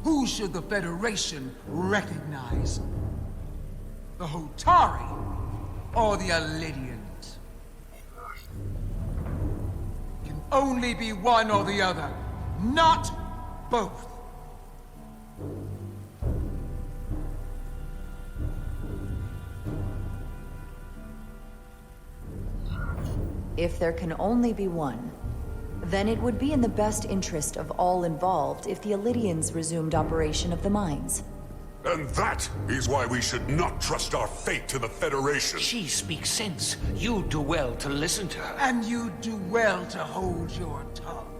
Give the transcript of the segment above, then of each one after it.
Who should the Federation recognize? The Hotari or the Alydians? It can only be one or the other, not both. If there can only be one, then it would be in the best interest of all involved if the Alydians resumed operation of the mines. And that is why we should not trust our fate to the Federation. She speaks sense. You do well to listen to her. And you do well to hold your tongue.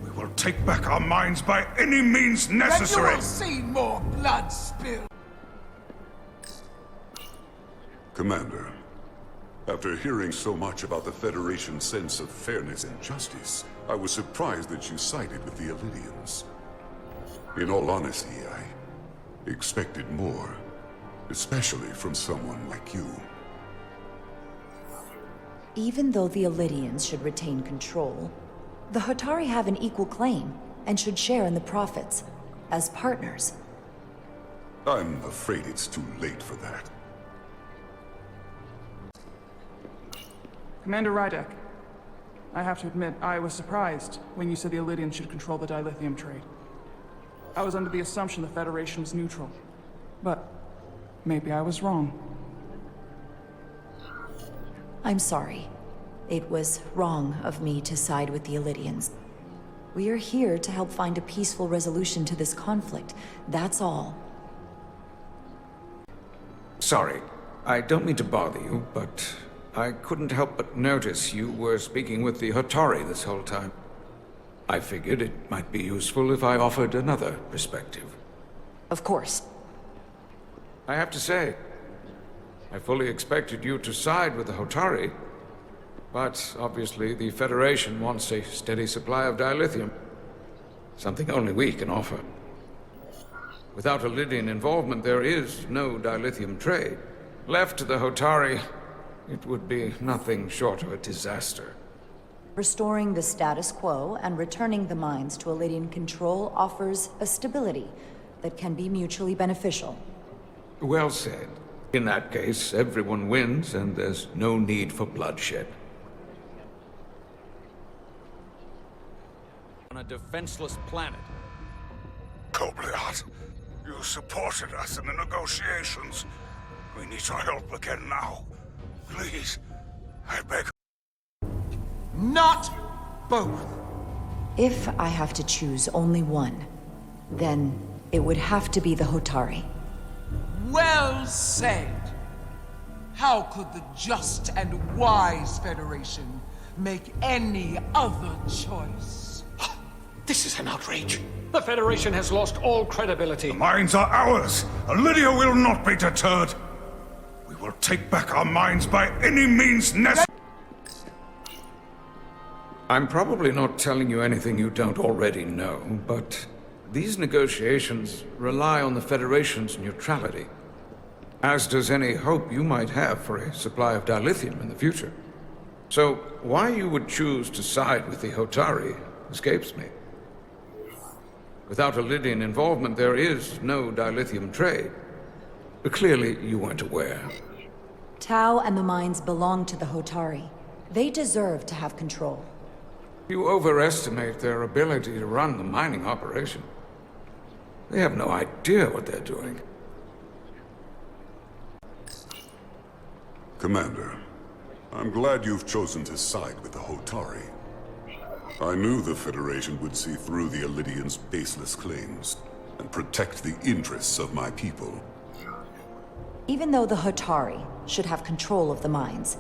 We will take back our minds by any means necessary. And you will see more blood spilled. Commander, after hearing so much about the Federation's sense of fairness and justice, I was surprised that you sided with the Alydians. In all honesty, I expected more, especially from someone like you. Even though the Alydians should retain control, the Hotari have an equal claim and should share in the profits, as partners. I'm afraid it's too late for that. Commander Rydek, I have to admit, I was surprised when you said the Alydians should control the dilithium trade. I was under the assumption the Federation was neutral, but maybe I was wrong. I'm sorry. It was wrong of me to side with the Alydians. We are here to help find a peaceful resolution to this conflict, that's all. Sorry, I don't mean to bother you, but I couldn't help but notice you were speaking with the Hotari this whole time. I figured it might be useful if I offered another perspective. Of course. I have to say, I fully expected you to side with the Hotari, but obviously the Federation wants a steady supply of dilithium. Something only we can offer. Without Alydian involvement, there is no dilithium trade. Left to the Hotari, it would be nothing short of a disaster. Restoring the status quo and returning the mines to Alydian control offers a stability that can be mutually beneficial. Well said. In that case, everyone wins and there's no need for bloodshed. On a defenseless planet. Kobliat, you supported us in the negotiations. We need your help again now. Please, I beg. Not both. If I have to choose only one, then it would have to be the Hotari. Well said. How could the just and wise Federation make any other choice? This is an outrage. The Federation has lost all credibility. The mines are ours. Alydia will not be deterred. We will take back our mines by any means necessary. I'm probably not telling you anything you don't already know, but these negotiations rely on the Federation's neutrality, as does any hope you might have for a supply of dilithium in the future. So why you would choose to side with the Hotari escapes me. Without Alydian involvement, there is no dilithium trade. But clearly, you weren't aware. Tau and the mines belong to the Hotari. They deserve to have control. You overestimate their ability to run the mining operation. They have no idea what they're doing. Commander, I'm glad you've chosen to side with the Hotari. I knew the Federation would see through the Alydians' baseless claims and protect the interests of my people. Even though the Hotari should have control of the mines,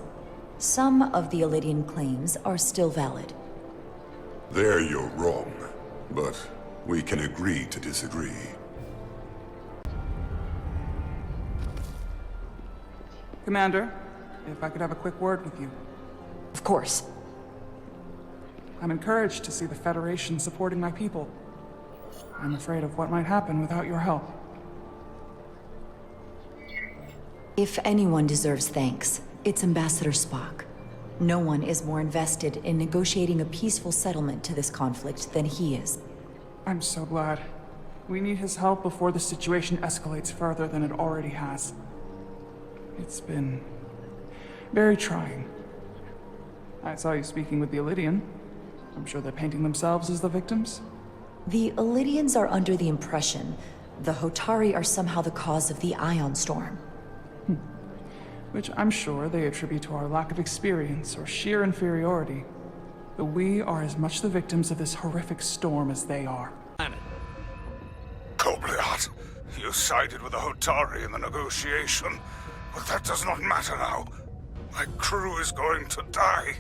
some of the Alydian claims are still valid. There you're wrong, but we can agree to disagree. Commander, if I could have a quick word with you. Of course. I'm encouraged to see the Federation supporting my people. I'm afraid of what might happen without your help. If anyone deserves thanks, it's Ambassador Spock. No one is more invested in negotiating a peaceful settlement to this conflict than he is. I'm so glad. We need his help before the situation escalates further than it already has. It's been very trying. I saw you speaking with the Alydian. I'm sure they're painting themselves as the victims. The Alydians are under the impression the Hotari are somehow the cause of the Ion Storm. Which I'm sure they attribute to our lack of experience or sheer inferiority. But we are as much the victims of this horrific storm as they are. Kobliat, you sided with the Hotari in the negotiation, but that does not matter now. My crew is going to die.